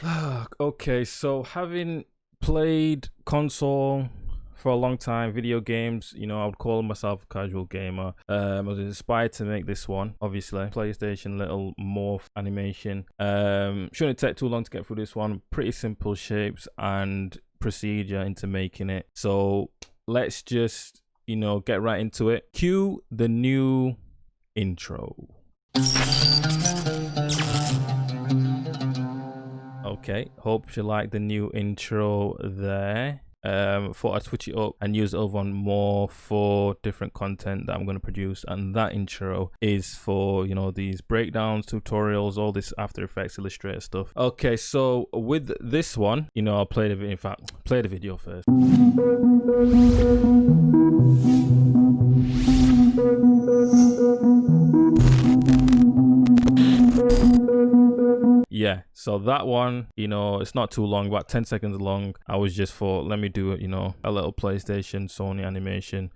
Okay, so having played console for a long time, video games, I would call myself a casual gamer. I was inspired to make this one, obviously. PlayStation little morph animation. Shouldn't take too long to get through this one. Pretty simple shapes and procedure into making it. So let's just, get right into it. Cue the new intro. Okay, hope you like the new intro there. Thought I'd switch it up and use it over on more for different content that I'm going to produce, and that intro is for these breakdowns, tutorials, all this After Effects, Illustrator stuff. Okay, so with this one, I'll play the video. In fact, play the video first. Yeah, so that one, it's not too long, about 10 seconds long. I was just for, let me do it, a little PlayStation, Sony animation.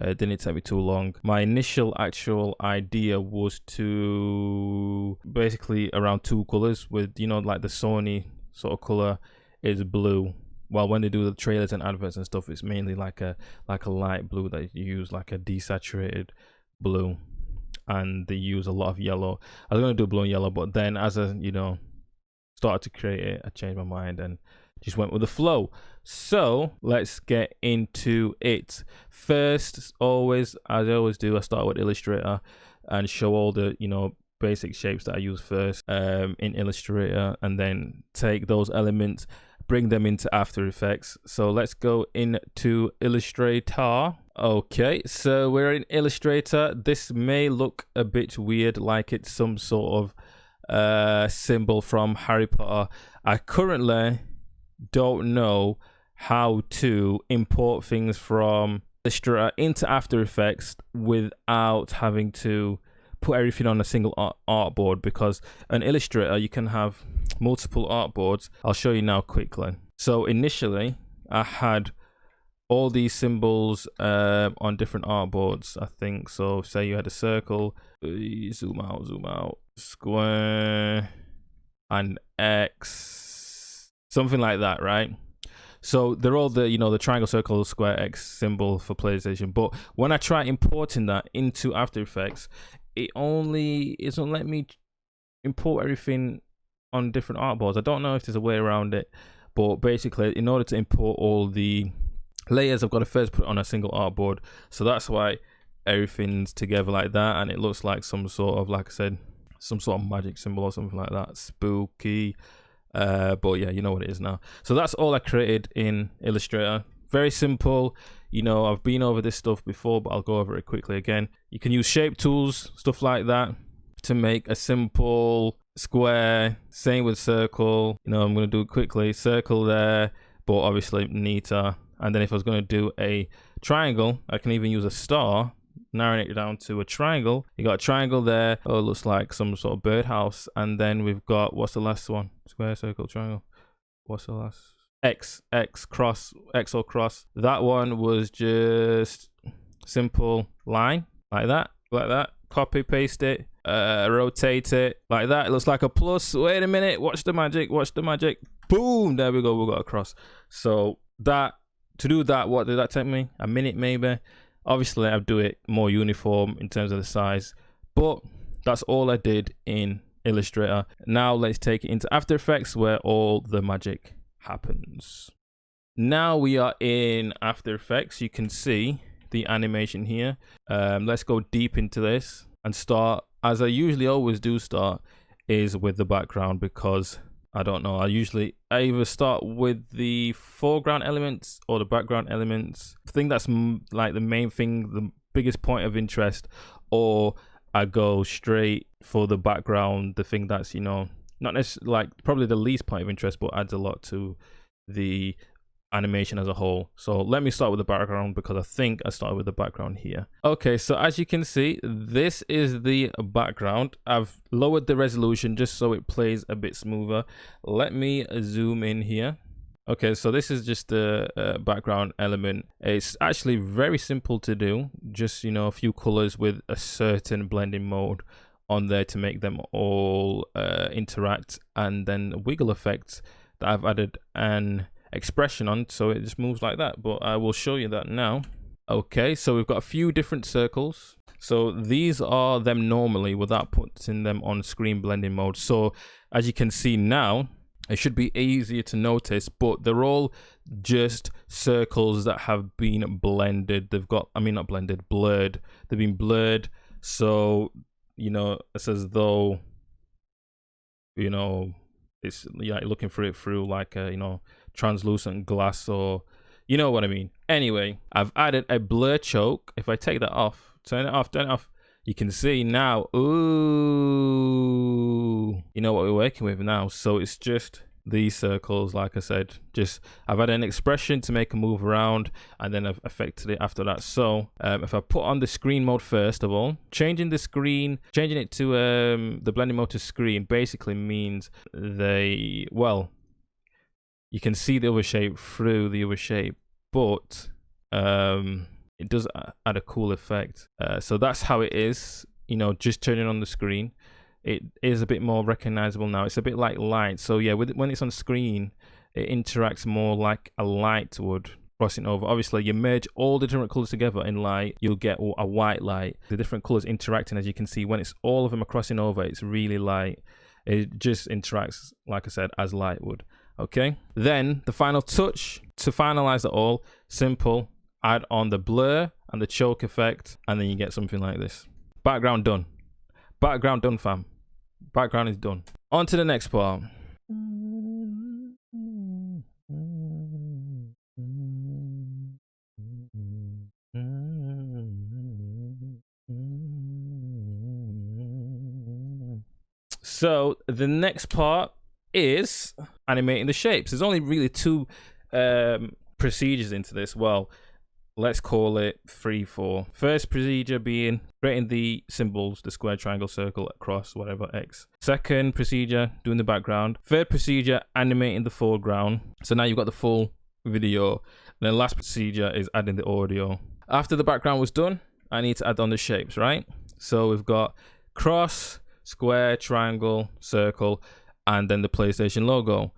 Didn't take me too long. My initial actual idea was to basically around two colors with, like the Sony sort of color is blue. Well, when they do the trailers and adverts and stuff, it's mainly like a light blue that you use, like a desaturated blue. And they use a lot of yellow. I was gonna do blue and yellow, but then as I started to create it, I changed my mind and just went with the flow. So let's get into it. First, always, as I always do, I start with Illustrator and show all the basic shapes that I use first in Illustrator, and then take those elements, bring them into After Effects. So let's go into Illustrator. Okay, so we're in Illustrator. This may look a bit weird, like it's some sort of symbol from Harry Potter. I currently don't know how to import things from Illustrator into After Effects without having to put everything on a single artboard, because an Illustrator, you can have multiple artboards. I'll show you now quickly. So initially I had all these symbols on different artboards, I think. So say you had a circle, zoom out, square, and X, something like that, right? So they're all the the triangle, circle, square, X symbol for PlayStation. But when I try importing that into After Effects, it doesn't let me import everything on different artboards. I don't know if there's a way around it, but basically, in order to import all the layers, I've got to first put it on a single artboard. So that's why everything's together like that, and it looks like some sort of, like I said, some sort of magic symbol or something like that. Spooky. But yeah, you know what it is now. So that's all I created in Illustrator. Very simple. I've been over this stuff before, but I'll go over it quickly again. You can use shape tools, stuff like that, to make a simple square. Same with circle. I'm going to do it quickly. Circle there, but obviously neater. And then if I was going to do a triangle, I can even use a star, narrowing it down to a triangle. You got a triangle there. Oh, it looks like some sort of birdhouse. And then we've got, what's the last one? Square, circle, triangle. What's the last? X cross, X or cross. That one was just simple line, like that. Copy, paste it, rotate it like that. It looks like a plus. Wait a minute, watch the magic. Boom, there we go, we got a cross. So to do that, what did that take me? A minute maybe. Obviously I'd do it more uniform in terms of the size, but that's all I did in Illustrator. Now let's take it into After Effects, where all the magic happens. Now we are in After Effects. You can see the animation here. Let's go deep into this and start, as I usually always do start, is with the background, because I don't know, I either start with the foreground elements or the background elements. I think that's like the main thing, the biggest point of interest, or I go straight for the background, the thing that's not necessarily, like, probably the least point of interest, but adds a lot to the animation as a whole. So let me start with the background, because I think I started with the background here. Okay, so as you can see, this is the background. I've lowered the resolution just so it plays a bit smoother. Let me zoom in here. Okay, so this is just the background element. It's actually very simple to do. Just, a few colors with a certain blending mode on there to make them all interact, and then wiggle effects that I've added an expression on, so it just moves like that. But I will show you that now. Okay, so we've got a few different circles. So these are them normally without putting them on screen blending mode. So as you can see now, it should be easier to notice, but they're all just circles that have been blended. They've got, I mean, not blended, blurred. They've been blurred. So, you know, it's as though, you know, it's like looking for it through like a, you know, translucent glass, or you know what I mean. Anyway, I've added a blur choke. If I take that off, turn it off, you can see now, ooh, you know what we're working with now. So it's just these circles, like I said, just I've added an expression to make them move around, and then I've affected it after that. So if I put on the screen mode first of all, changing it to the blending mode to screen basically means well, you can see the other shape through the other shape, but it does add a cool effect. So that's how it is, you know, just turning on the screen. It is a bit more recognizable now. It's a bit like light. So yeah, when it's on screen, it interacts more like a light would crossing over. Obviously, you merge all the different colors together in light, you'll get a white light. The different colors interacting, as you can see, when it's all of them are crossing over, it's really light. It just interacts, like I said, as light would. Okay, then the final touch to finalize it all, simple, add on the blur and the choke effect, and then you get something like this. Background done. Background done, fam. Background is done. On to the next part. So the next part is animating the shapes. There's only really two procedures into this. Well, let's call it 3, 4. First procedure being creating the symbols, the square, triangle, circle, cross, whatever, X. Second procedure, doing the background. Third procedure, animating the foreground. So now you've got the full video. And then last procedure is adding the audio. After the background was done, I need to add on the shapes, right? So we've got cross, square, triangle, circle, and then the PlayStation logo.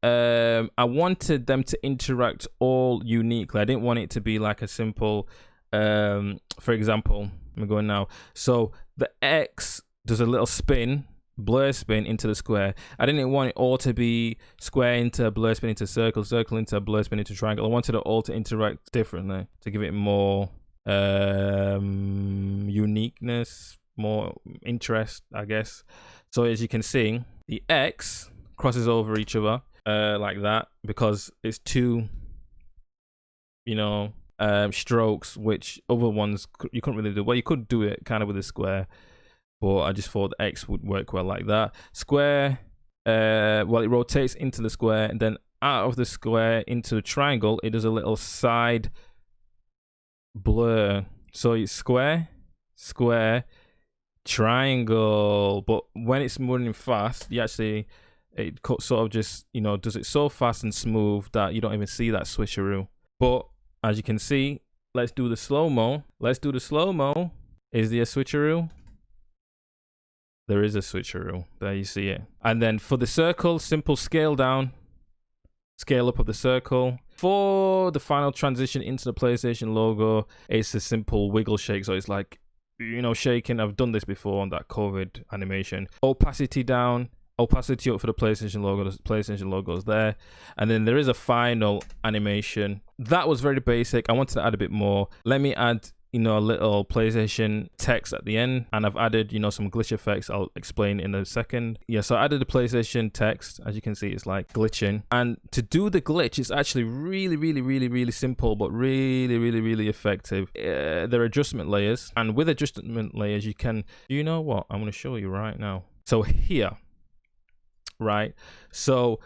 I wanted them to interact all uniquely. I didn't want it to be like a simple, for example, I'm going now. So the X does a little spin, blur spin into the square. I didn't want it all to be square into blur spin into circle, circle into blur spin into triangle. I wanted it all to interact differently to give it more uniqueness, more interest, I guess. So as you can see, the X crosses over each other like that, because it's two, you know, strokes, which other ones you couldn't really do. Well, you could do it kind of with a square, but I just thought the X would work well like that. Square, well, it rotates into the square, and then out of the square into the triangle, it does a little side blur. So it's square, square, triangle. But when it's moving fast, you actually, it sort of just, you know, does it so fast and smooth that you don't even see that switcheroo. But as you can see, let's do the slow-mo. Let's do the slow-mo. Is there a switcheroo? There is a switcheroo. There you see it. And then for the circle, simple scale down, scale up of the circle. For the final transition into the PlayStation logo, it's a simple wiggle shake. So it's like, you know, shaking. I've done this before on that COVID animation. Opacity down, opacity up for the PlayStation logo. The PlayStation logo is there. And then there is a final animation. That was very basic. I wanted to add a bit more. Let me add, you know, a little PlayStation text at the end, and I've added, you know, some glitch effects. I'll explain in a second. Yeah, so I added the PlayStation text. As you can see, it's like glitching. And to do the glitch, it's actually really simple, but really effective. There are adjustment layers, and with adjustment layers, you can, you know what? I'm going to show you right now. So here, right? So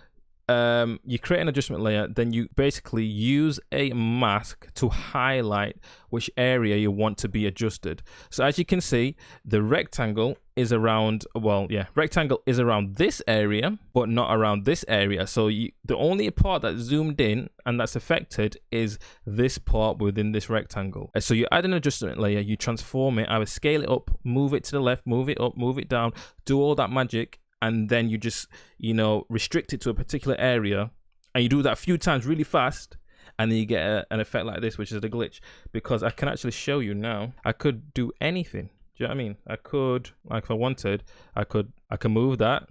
you create an adjustment layer, then you basically use a mask to highlight which area you want to be adjusted. So as you can see, the rectangle is around, well, yeah, rectangle is around this area, but not around this area. So the only part that's zoomed in and that's affected is this part within this rectangle. So you add an adjustment layer, you transform it, either scale it up, move it to the left, move it up, move it down, do all that magic, and then you just, you know, restrict it to a particular area, and you do that a few times really fast, and then you get an effect like this, which is the glitch. Because I can actually show you now, I could do anything. Do you know what I mean? I could, like if I wanted, I can move that,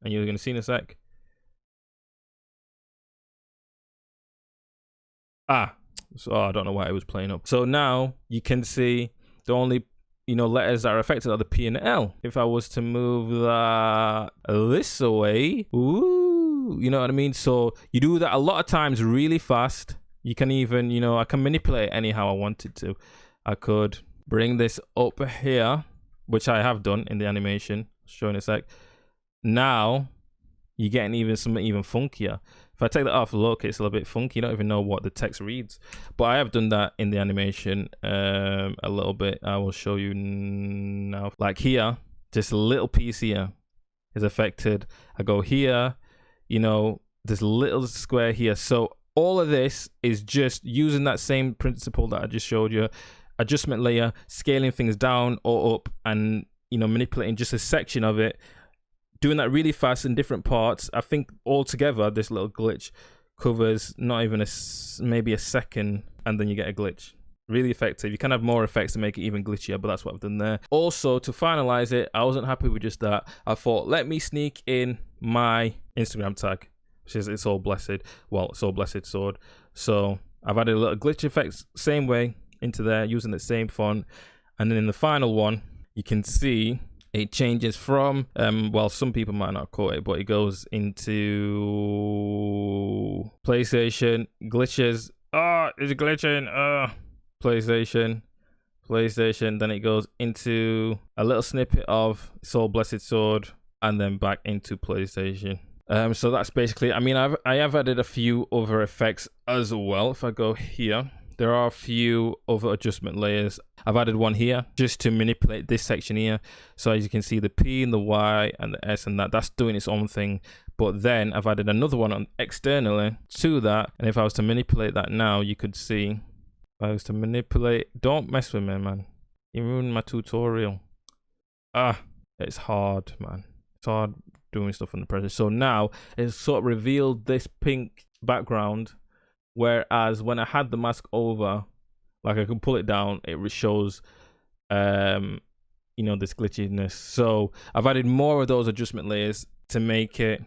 and you're gonna see in a sec. So I don't know why it was playing up. So now you can see the only, you know, letters that are affected are the P and the L. If I was to move that this way, ooh, you know what I mean? So you do that a lot of times really fast. You can even, you know, I can manipulate it anyhow I wanted to. I could bring this up here, which I have done in the animation. Show in a sec. Now you're getting even something even funkier. If I take that off, look, it's a little bit funky. You don't even know what the text reads. But I have done that in the animation a little bit. I will show you now. Like here, just a little piece here is affected. I go here, you know, this little square here. So all of this is just using that same principle that I just showed you. Adjustment layer, scaling things down or up, and, you know, manipulating just a section of it. Doing that really fast in different parts. I think altogether this little glitch covers not even maybe a second, and then you get a glitch. Really effective. You can have more effects to make it even glitchier, but that's what I've done there. Also, to finalize it, I wasn't happy with just that. I thought, let me sneak in my Instagram tag, which is It's All Blessed. Well, It's All Blessed Sword. So I've added a little glitch effects, same way, into there, using the same font. And then in the final one, you can see it changes from, well, some people might not call it, but it goes into PlayStation, glitches. It's glitching. PlayStation, then it goes into a little snippet of Soul Blessed Sword, and then back into PlayStation. So that's basically, I mean, I have added a few other effects as well. If I go here, there are a few other adjustment layers. I've added one here just to manipulate this section here. So as you can see, the P and the Y and the S and that's doing its own thing. But then I've added another one on externally to that. And if I was to manipulate that now, you could see, if I was to manipulate, don't mess with me, man. You ruined my tutorial. It's hard, man. It's hard doing stuff on the present. So now it's sort of revealed this pink background. Whereas when I had the mask over, like I can pull it down, it shows, you know, this glitchiness. So I've added more of those adjustment layers to make it,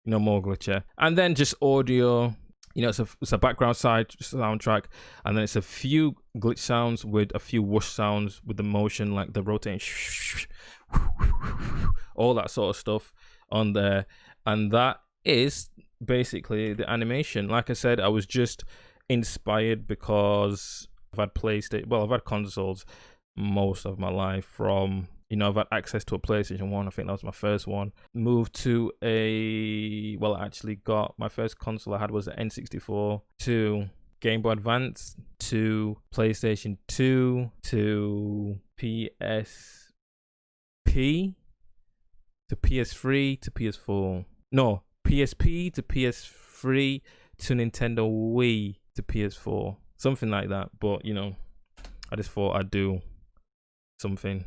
you know, more glitchier. And then just audio, you know, it's a background side soundtrack, and then it's a few glitch sounds with a few whoosh sounds with the motion, like the rotating, all that sort of stuff on there. And that is basically the animation. Like I said, I was just inspired because I've had PlayStation, well, I've had consoles most of my life. From, you know, I've had access to a PlayStation 1. I think that was my first one. Moved to I actually got my first console I had was an N64, to Game Boy Advance, to PlayStation 2, to PSP, to PS3, to PS4. No, PSP to PS3 to Nintendo Wii to PS4, something like that. But, you know, I just thought I'd do something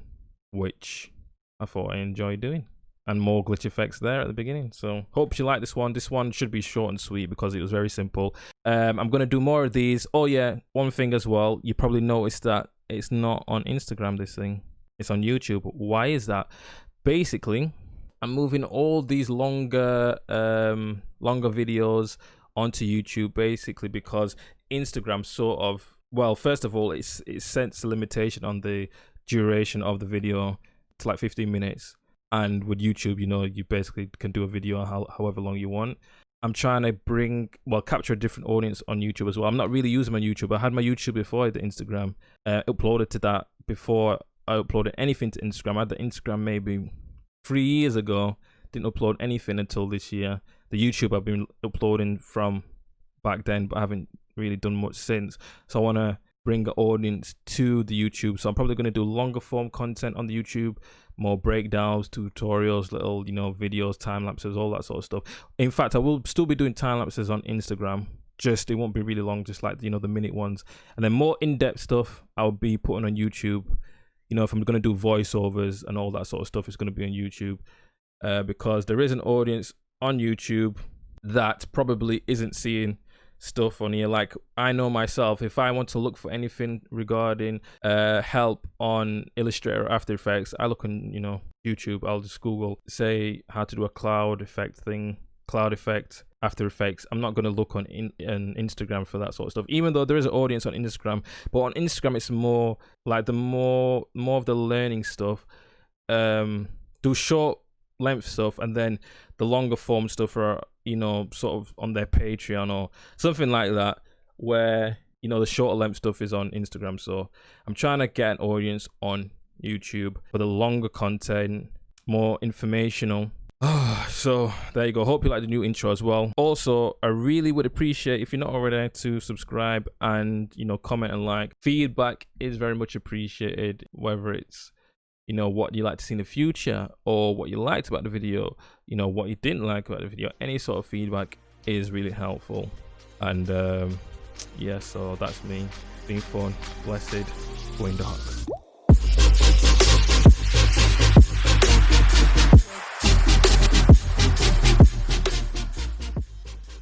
which I thought I enjoyed doing, and more glitch effects there at the beginning. So hope you like this one. This one should be short and sweet because it was very simple. I'm gonna do more of these. Oh yeah, one thing as well, you probably noticed that it's not on Instagram, this thing, it's on YouTube. Why is that? Basically, I'm moving all these longer videos onto YouTube, basically because Instagram sort of, well, first of all, it sets a limitation on the duration of the video to like 15 minutes. And with YouTube, you know, you basically can do a video however long you want. I'm trying to capture a different audience on YouTube as well. I'm not really using my YouTube. I had my YouTube before I had the Instagram. Uploaded to that before I uploaded anything to Instagram. I had the Instagram maybe 3 years ago, didn't upload anything until this year. the YouTube I've been uploading from back then, but I haven't really done much since. So I want to bring an audience to the YouTube. So I'm probably going to do longer form content on the YouTube, more breakdowns, tutorials, little, you know, videos, time lapses, all that sort of stuff. In fact, I will still be doing time lapses on Instagram. Just, it won't be really long, just like, you know, the minute ones. And then more in-depth stuff I'll be putting on YouTube. You know, if I'm going to do voiceovers and all that sort of stuff, it's going to be on YouTube, because there is an audience on YouTube that probably isn't seeing stuff on here. Like, I know myself, if I want to look for anything regarding help on Illustrator or After Effects, I look on, you know, YouTube. I'll just Google, say, how to do a cloud effect, After Effects. I'm not going to look on Instagram for that sort of stuff, even though there is an audience on Instagram. But on Instagram, it's more like the more of the learning stuff. Do short length stuff, and then the longer form stuff are, you know, sort of on their Patreon or something like that, where, you know, the shorter length stuff is on Instagram. So I'm trying to get an audience on YouTube for the longer content, more informational. So there you go. Hope you like the new intro as well. Also, I really would appreciate if you're not already to subscribe and, you know, comment and like. Feedback is very much appreciated, whether it's, you know, what you like to see in the future, or what you liked about the video, you know, what you didn't like about the video. Any sort of feedback is really helpful. And yeah, so that's me. Being fun, blessed, going dark.